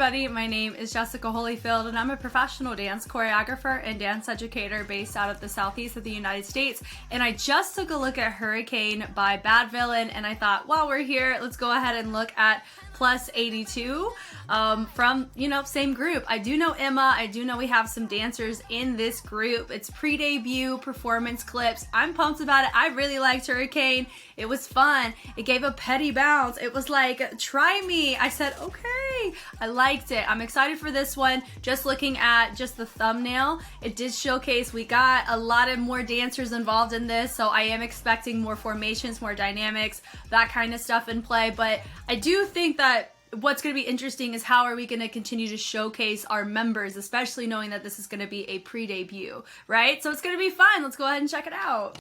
everybody, my name is Jessica Holyfield and I'm a professional dance choreographer and dance educator based out of the southeast of the United States. And I just took a look at Hurricane by BADVILLAIN and I thought, while we're here, let's go ahead and look at Plus 82 from, same group. I do know Emma, I do know we have some dancers in this group. It's pre-debut performance clips. I'm pumped about it. I really liked Hurricane. It was fun. It gave a petty bounce. It was like, try me. I said, okay. I liked it. I'm excited for this one. Just looking at just the thumbnail, it did showcase we got a lot of more dancers involved in this, so I am expecting more formations, more dynamics, that kind of stuff in play. But I do think that what's going to be interesting is how are we going to continue to showcase our members, especially knowing that this is going to be a pre-debut, right? So it's going to be fun. Let's go ahead and check it out.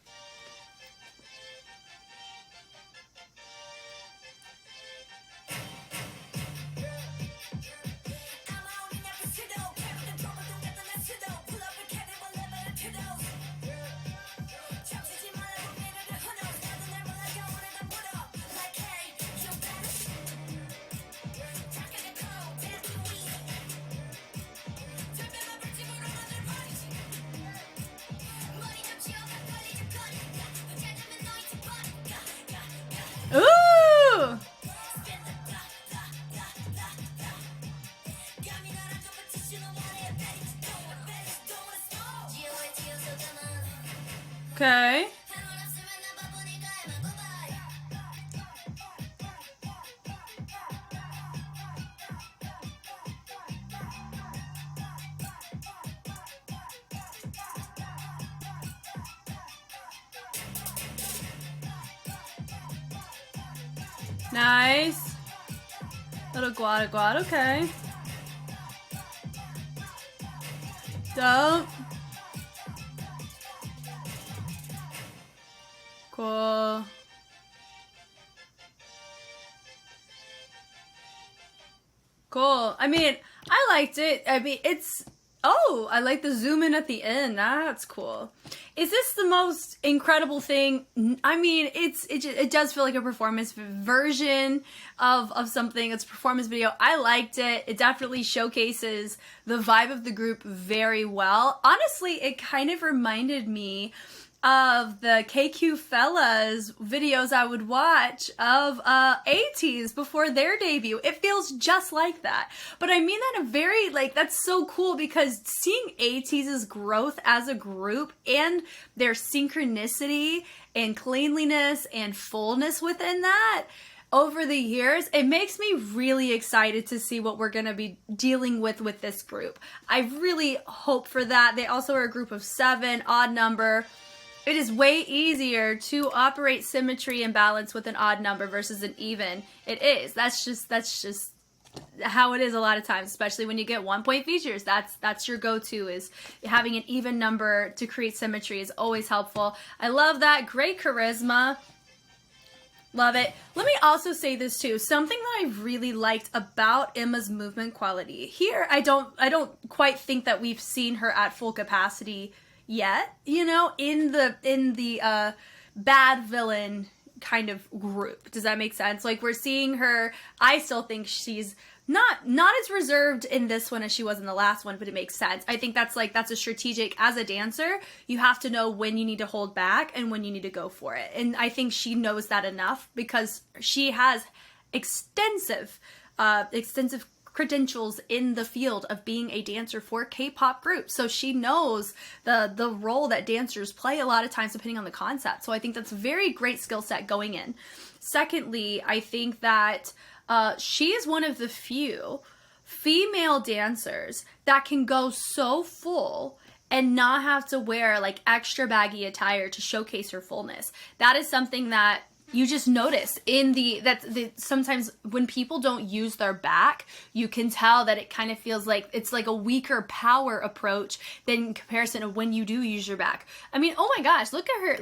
Ooh! Okay. Nice. Little guada, okay. Dope. Cool. Cool. I mean, I liked it. I mean, I like the zoom in at the end. That's cool. Is this the most incredible thing? I mean, it does feel like a performance version of something. It's a performance video. I liked it. It definitely showcases the vibe of the group very well. Honestly, it kind of reminded me of the KQ Fellas videos I would watch of ATEEZ before their debut. It feels just like that. But I mean that in a very, that's so cool because seeing ATEEZ's growth as a group and their synchronicity and cleanliness and fullness within that over the years, it makes me really excited to see what we're going to be dealing with this group. I really hope for that. They also are a group of 7, odd number. It is way easier to operate symmetry and balance with an odd number versus an even. It is. That's just how it is a lot of times, especially when you get 1-point features. That's your go-to, is having an even number to create symmetry is always helpful. I love that. Great charisma. Love it. Let me also say this too. Something that I really liked about Emma's movement quality. Here, I don't quite think that we've seen her at full capacity yet, in the BADVILLAIN kind of group. Does that make sense? Like, we're seeing her, I still think she's not as reserved in this one as she was in the last one, but it makes sense. I think that's a strategic, as a dancer, you have to know when you need to hold back and when you need to go for it. And I think she knows that enough because she has extensive credentials in the field of being a dancer for K-pop groups. So she knows the role that dancers play a lot of times depending on the concept. So I think that's a very great skill set going in. Secondly, I think that she is one of the few female dancers that can go so full and not have to wear extra baggy attire to showcase her fullness. That is something that you just notice sometimes when people don't use their back, you can tell that it kind of feels like it's like a weaker power approach than in comparison of when you do use your back. I mean, oh my gosh, look at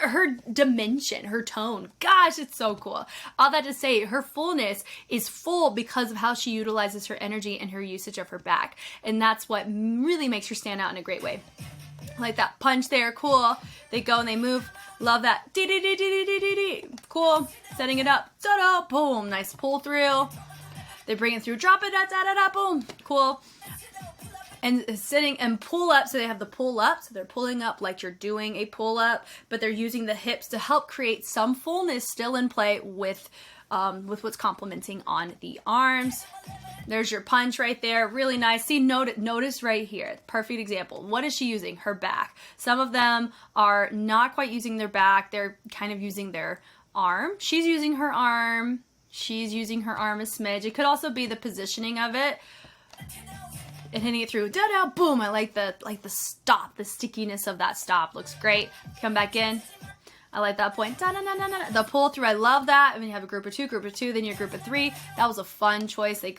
her dimension, her tone. Gosh, it's so cool. All that to say, her fullness is full because of how she utilizes her energy and her usage of her back. And that's what really makes her stand out in a great way. Like that punch there, cool. They go and they move. Love that. Cool. Setting it up. Ta-da! Boom. Nice pull through. They bring it through, drop it, da da da da, boom, cool. And sitting and pull up, so they have the pull up, so they're pulling up like you're doing a pull up, but they're using the hips to help create some fullness still in play with what's complementing on the arms. There's your punch right there, really nice. See, notice right here, perfect example. What is she using? Her back. Some of them are not quite using their back, they're kind of using their arm. She's using her arm, she's using her arm a smidge. It could also be the positioning of it. And hitting it through, da-da, boom. I like the stop, the stickiness of that stop. Looks great. Come back in. I like that point. Da-da-da-da-da. The pull through, I love that. And then you have a group of two, then your group of three. That was a fun choice. They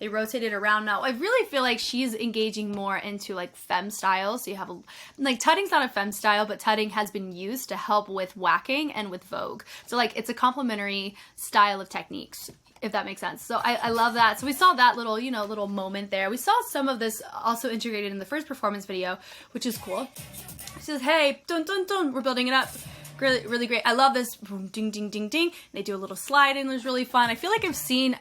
rotate it around. Now, I really feel like she's engaging more into like femme style. So you have like tutting's not a femme style, but tutting has been used to help with whacking and with vogue. So like it's a complementary style of techniques, if that makes sense. So I love that. So we saw that little, little moment there. We saw some of this also integrated in the first performance video, which is cool. She says, hey, dun dun dun, we're building it up. Really, really great. I love this. Boom, ding, ding, ding, ding. They do a little slide in. It was really fun. I feel like I've seen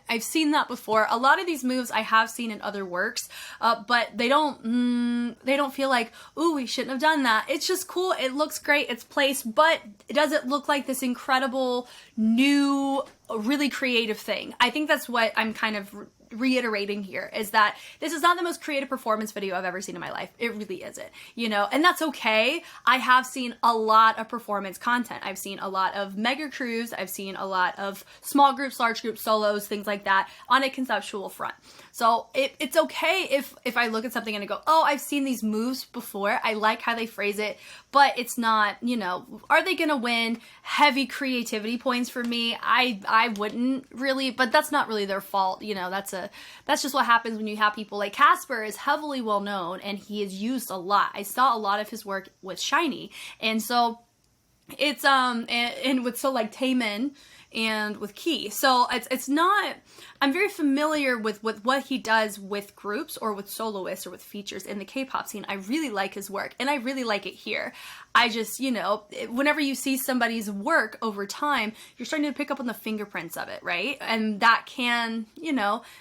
that before. A lot of these moves I have seen in other works, but they don't feel like, ooh, we shouldn't have done that. It's just cool. It looks great. It's placed, but it doesn't look like this incredible new, really creative thing. I think that's what I'm kind of reiterating here, is that this is not the most creative performance video I've ever seen in my life. It really isn't, and that's okay. I have seen a lot of performance content. I've seen a lot of mega crews. I've seen a lot of small groups, large groups, solos, things like that on a conceptual front. So it's okay if I look at something and I go, oh, I've seen these moves before. I like how they phrase it, but it's not, are they going to win heavy creativity points for me? I wouldn't really, but that's not really their fault. That's just what happens when you have people like Casper is heavily well known and he is used a lot. I saw a lot of his work with Shiny. And so it's, and with like Taemin and with Key. So it's not, I'm very familiar with what he does with groups or with soloists or with features in the K-pop scene. I really like his work and I really like it here. I just, whenever you see somebody's work over time, you're starting to pick up on the fingerprints of it, right? And that can,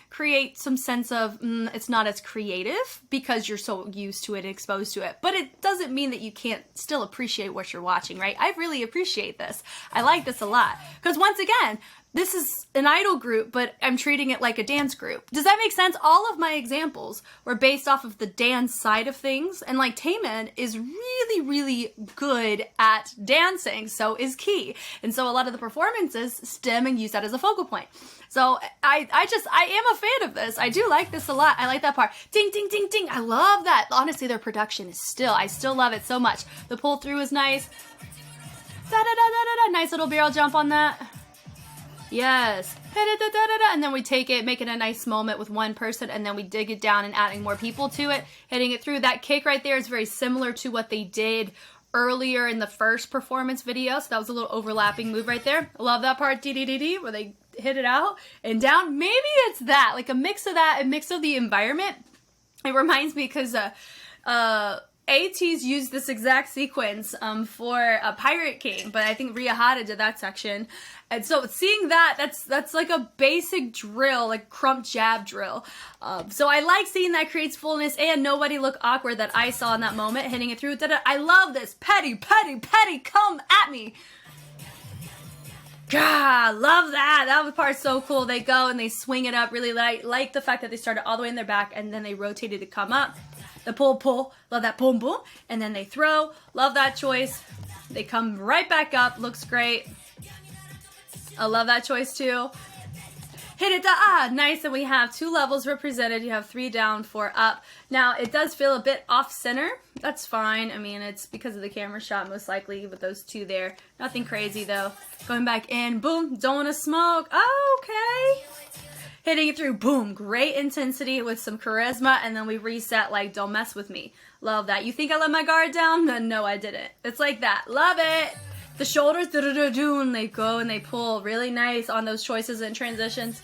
create some sense of it's not as creative because you're so used to it and exposed to it. But it doesn't mean that you can't still appreciate what you're watching, right? I really appreciate this. I like this a lot. Because once again, this is an idol group, but I'm treating it like a dance group. Does that make sense? All of my examples were based off of the dance side of things. And like Taemin is really, really good at dancing. So is Key. And so a lot of the performances stem and use that as a focal point. So I am a fan of this. I do like this a lot. I like that part. Ding, ding, ding, ding. I love that. Honestly, their production is I still love it so much. The pull through is nice. Da, da, da, da, da. Nice little barrel jump on that. Yes. And then we take it, make it a nice moment with one person, and then we dig it down and adding more people to it, hitting it through. That kick right there is very similar to what they did earlier in the first performance video. So that was a little overlapping move right there. I love that part, dee-dee-dee-dee, where they hit it out and down. Maybe it's that, like a mix of that, a mix of the environment. It reminds me because ATEEZ used this exact sequence for a Pirate King, but I think Rhea Hada did that section. And so seeing that's like a basic drill, like crump jab drill. So I like seeing that creates fullness and nobody look awkward that I saw in that moment, hitting it through. I love this. Petty, petty, petty, come at me. God, love that. That part's so cool. They go and they swing it up really light. Like the fact that they started all the way in their back and then they rotated to come up. The pull, love that boom, boom. And then they throw, love that choice. They come right back up, looks great. I love that choice too. Hit it, nice. And we have 2 levels represented. You have 3 down, 4 up. Now, it does feel a bit off center. That's fine. I mean, it's because of the camera shot, most likely, with those 2 there. Nothing crazy though. Going back in, boom, don't want to smoke. Oh, okay. Hitting it through, boom, great intensity with some charisma, and then we reset like, don't mess with me. Love that. You think I let my guard down? No, I didn't. It's like that. Love it. The shoulders, do-do-do-do, and they go and they pull. Really nice on those choices and transitions.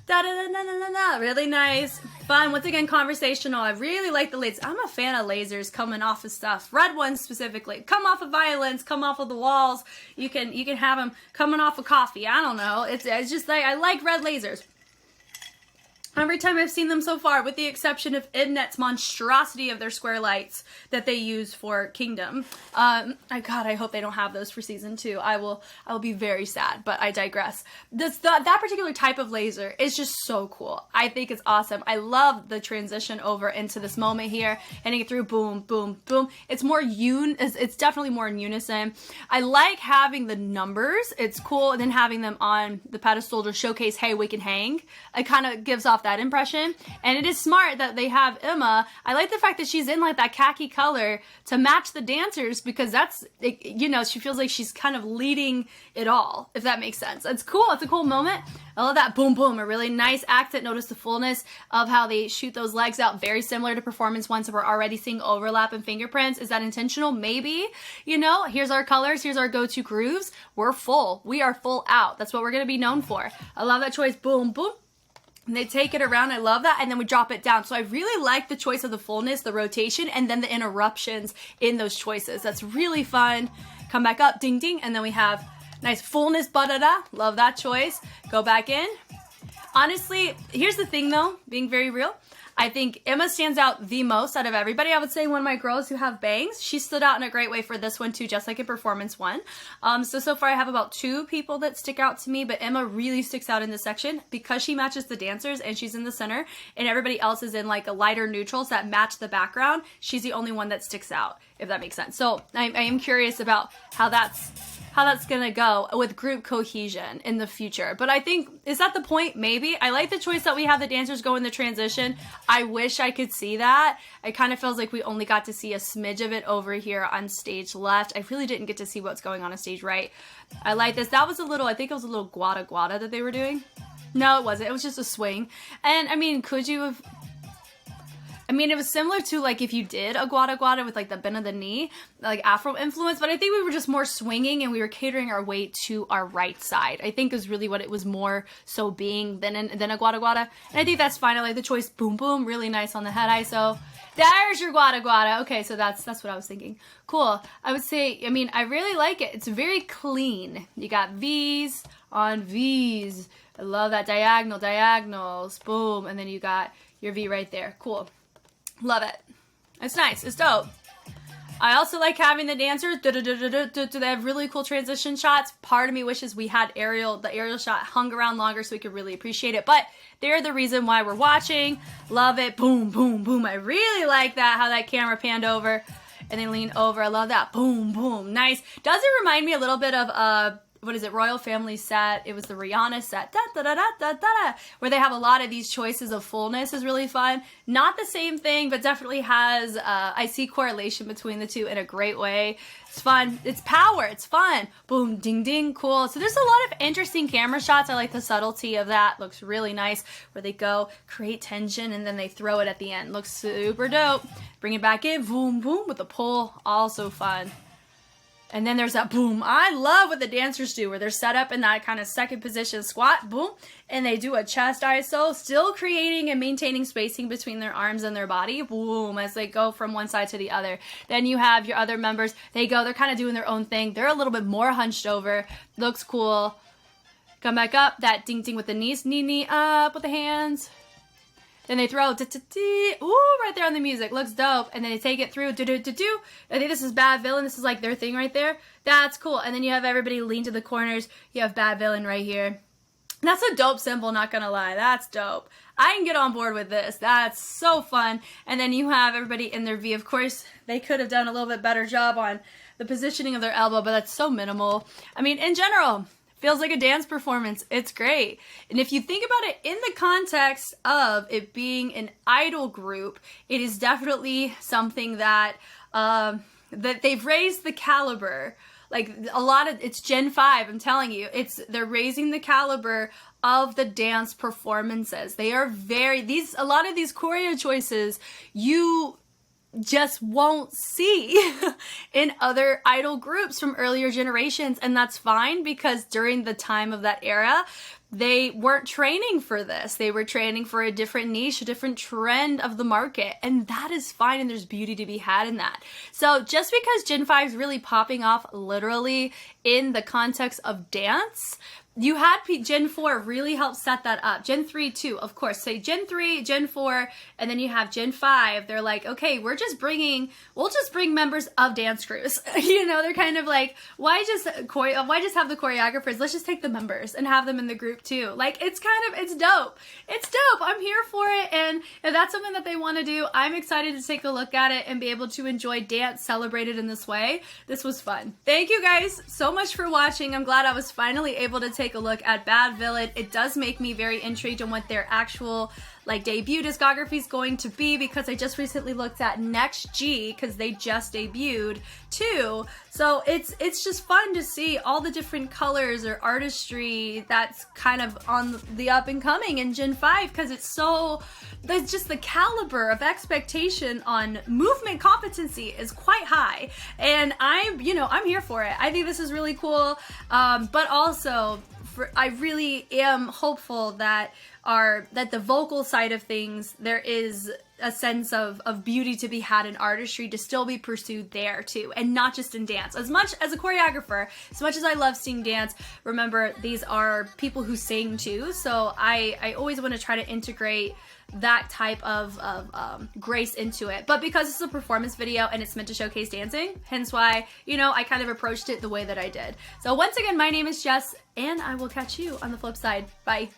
Da-da-da-da-da-da-da. Really nice. Fun. Once again, conversational. I really like the lasers. I'm a fan of lasers coming off of stuff. Red ones specifically. Come off of violins, come off of the walls. You can have them coming off of coffee. I don't know. It's just like, I like red lasers. every time I've seen them so far, with the exception of Idnet's monstrosity of their square lights that they use for Kingdom. God, I hope they don't have those for season 2. I will be very sad, but I digress. That particular type of laser is just so cool. I think it's awesome. I love the transition over into this moment here, hitting it through, boom, boom, boom. It's more it's definitely more in unison. I like having the numbers. It's cool, and then having them on the pedestal to showcase, hey, we can hang. It kind of gives off that impression, and it is smart that they have Emma. I like the fact that she's in like that khaki color to match the dancers, because that's, you know, she feels like she's kind of leading it all, if that makes sense. It's cool. It's a cool moment. I love that boom boom, a really nice accent. Notice the fullness of how they shoot those legs out, very similar to performance one, so we're already seeing overlap and fingerprints. Is that intentional? Maybe. You know, here's our colors, here's our go-to grooves. We're full. We are full out. That's what we're going to be known for. I love that choice. Boom boom. And they take it around. I love that. And then we drop it down. So I really like the choice of the fullness, the rotation, and then the interruptions in those choices. That's really fun. Come back up, ding, ding. And then we have nice fullness, ba-da-da. Love that choice. Go back in. Honestly, here's the thing though, being very real. I think Emma stands out the most out of everybody. I would say one of my girls who have bangs, she stood out in a great way for this one too, just like in performance one. So far I have about 2 people that stick out to me, but Emma really sticks out in this section because she matches the dancers and she's in the center, and everybody else is in like a lighter neutrals that match the background. She's the only one that sticks out, if that makes sense. So I am curious about how that's gonna go with group cohesion in the future. But I think, is that the point? Maybe. I like the choice that we have the dancers go in the transition. I wish I could see that. It kind of feels like we only got to see a smidge of it over here on stage left. I really didn't get to see what's going on stage right. I like this. That was a little, I think it was a little guada guada that they were doing. No, it wasn't. It was just a swing. And I mean, could you have, I mean, it was similar to like if you did a guada guada with like the bend of the knee, like Afro influence, but I think we were just more swinging and we were catering our weight to our right side. I think is really what it was more so being than a guada guada. And I think that's fine. I like the choice. Boom, boom. Really nice on the head ISO. There's your guada guada. Okay, so that's what I was thinking. Cool. I would say, I mean, I really like it. It's very clean. You got V's on V's. I love that diagonals. Boom. And then you got your V right there. Cool. Love it. It's nice. It's dope. I also like having the dancers. They have really cool transition shots. Part of me wishes we had the aerial shot hung around longer so we could really appreciate it. But they're the reason why we're watching. Love it. Boom, boom, boom. I really like that, how that camera panned over and then leaned over. I love that. Boom, boom. Nice. Does it remind me a little bit of what is it, Royal Family set? It was the Rihanna set, where they have a lot of these choices of fullness is really fun. Not the same thing, but definitely has, I see correlation between the two in a great way. It's fun. It's power. It's fun. Boom, ding, ding, cool. So there's a lot of interesting camera shots. I like the subtlety of that. Looks really nice, where they go, create tension, and then they throw it at the end. Looks super dope. Bring it back in, boom, boom, with the pull. Also fun. And then there's that boom. I love what the dancers do, where they're set up in that kind of second position squat, boom, and they do a chest ISO, still creating and maintaining spacing between their arms and their body, boom, as they go from one side to the other. Then you have your other members. They're kind of doing their own thing. They're a little bit more hunched over. Looks cool. Come back up. That ding ding with the knees. Knee up with the hands. Then they throw, ooh, right there on the music. Looks dope. And then they take it through, do. I think this is BADVILLAIN. This is like their thing right there. That's cool. And then you have everybody lean to the corners. You have BADVILLAIN right here. That's a dope symbol, not gonna lie. That's dope. I can get on board with this. That's so fun. And then you have everybody in their V. Of course, they could have done a little bit better job on the positioning of their elbow, but that's so minimal. I mean, in general, feels like a dance performance. It's great. And if you think about it in the context of it being an idol group, it is definitely something that that they've raised the caliber. Like a lot of, it's Gen 5, I'm telling you. They're raising the caliber of the dance performances. They are a lot of these choreo choices, you just won't see in other idol groups from earlier generations, and that's fine, because during the time of that era they weren't training for this. They were training for a different niche, a different trend of the market, and that is fine, and there's beauty to be had in that. So just because Gen 5 is really popping off literally in the context of dance you had Gen 4 really help set that up. Gen 3 too, of course. Say Gen 3, Gen 4, and then you have Gen 5. They're like, okay, we'll just bring members of dance crews. You know, they're kind of like, why just have the choreographers? Let's just take the members and have them in the group too. Like, it's dope. It's dope. I'm here for it. And if that's something that they want to do, I'm excited to take a look at it and be able to enjoy dance celebrated in this way. This was fun. Thank you guys so much for watching. I'm glad I was finally able to take a look at Bad Villain. It does make me very intrigued on what their actual like debut discography is going to be, because I just recently looked at Next G, because they just debuted too. So it's just fun to see all the different colors or artistry that's kind of on the up and coming in Gen 5, because there's just the caliber of expectation on movement competency is quite high, and I'm here for it. I think this is really cool, but also I really am hopeful that the vocal side of things, there is a sense of beauty to be had in artistry to still be pursued there too, and not just in dance. As much as a choreographer, as much as I love seeing dance, remember these are people who sing too, so I always want to try to integrate that type of grace into it. But because it's a performance video and it's meant to showcase dancing, hence why, I kind of approached it the way that I did. So once again, my name is Jess, and I will catch you on the flip side. Bye.